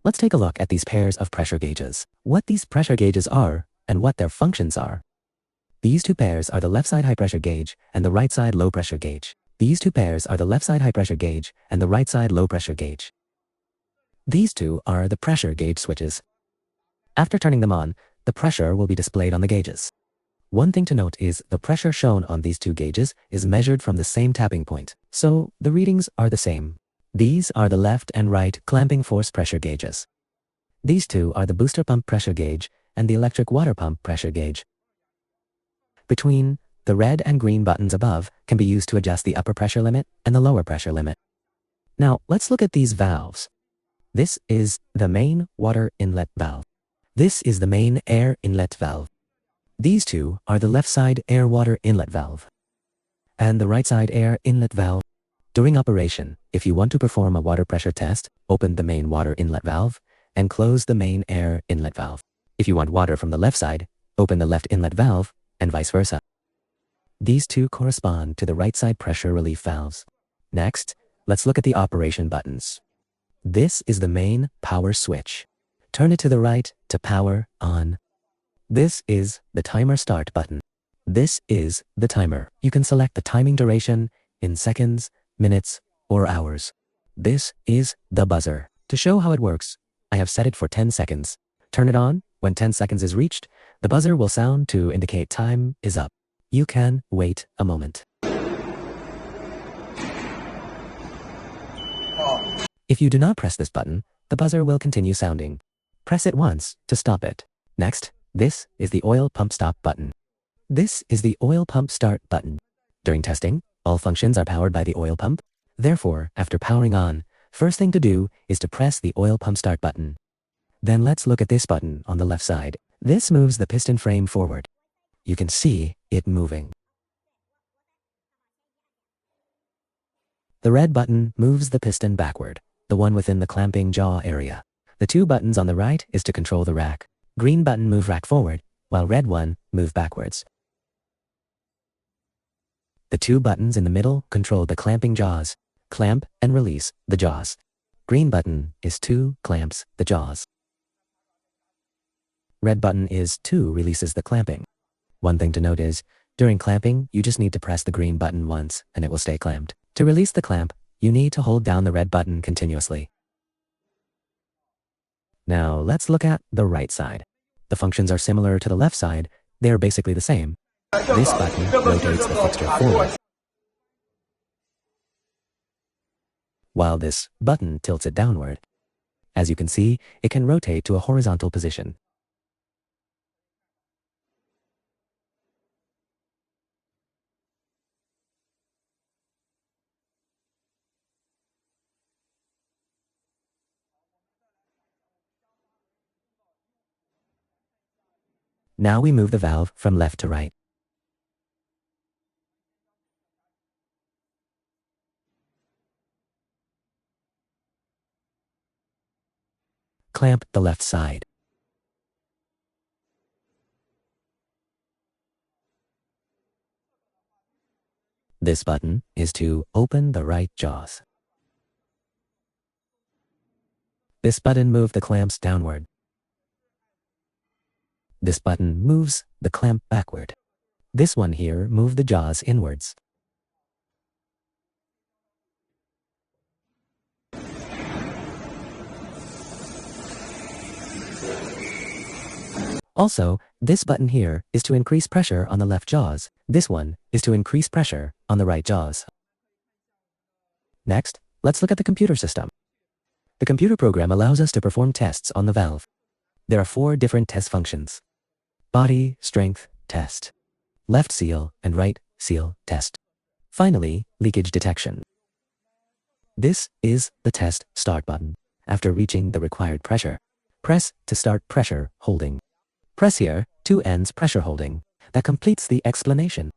let's take a look at these pairs of pressure gauges. What these pressure gauges are and what their functions are. These two pairs are the left side high pressure gauge and the right side low pressure gauge. These two pairs are the left side high pressure gauge and the right side low pressure gauge. These two are the pressure gauge switches. After turning them on, the pressure will be displayed on the gauges. One thing to note is the pressure shown on these two gauges is measured from the same tapping point, so the readings are the same. These are the left and right clamping force pressure gauges. These two are the booster pump pressure gauge and the electric water pump pressure gauge. Between the red and green buttons above can be used to adjust the upper pressure limit and the lower pressure limit. Now let's look at these valves. This is the main water inlet valve. This is the main air inlet valve. These two are the left side air water inlet valve and the right side air inlet valve. During operation, if you want to perform a water pressure test, open the main water inlet valve and close the main air inlet valve. If you want water from the left side, open the left inlet valve and vice versa. These two correspond to the right side pressure relief valves. Next, let's look at the operation buttons. This is the main power switch. Turn it to the right to power on. This is the timer start button. This is the timer. You can select the timing duration in seconds, minutes, or hours. This is the buzzer. To show how it works, I have set it for 10 seconds. Turn it on. When 10 seconds is reached, the buzzer will sound to indicate time is up. You can wait a moment. If you do not press this button, the buzzer will continue sounding. Press it once to stop it. Next, this is the oil pump stop button. This is the oil pump start button. During testing, all functions are powered by the oil pump. Therefore, after powering on, first thing to do is to press the oil pump start button. Then let's look at this button on the left side. This moves the piston frame forward. You can see it moving. The red button moves the piston backward, the one within the clamping jaw area. The two buttons on the right is to control the rack. Green button move rack forward, while red one move backwards. The two buttons in the middle control the clamping jaws, clamp and release the jaws. Green button is to clamps the jaws. Red button is to releases the clamping. One thing to note is, during clamping, you just need to press the green button once and it will stay clamped. To release the clamp, you need to hold down the red button continuously. Now let's look at the right side. The functions are similar to the left side. They are basically the same. This button rotates the fixture forward, while this button tilts it downward. As you can see, it can rotate to a horizontal position. Now we move the valve from left to right. Clamp the left side. This button is to open the right jaws. This button moves the clamps downward. This button moves the clamp backward. This one here moves the jaws inwards. Also, this button here is to increase pressure on the left jaws. This one is to increase pressure on the right jaws. Next, let's look at the computer system. The computer program allows us to perform tests on the valve. There are 4 different test functions: body strength test, left seal and right seal test. Finally, leakage detection. This is the test start button. After reaching the required pressure, press to start pressure holding. Press here to ends pressure holding. That completes the explanation.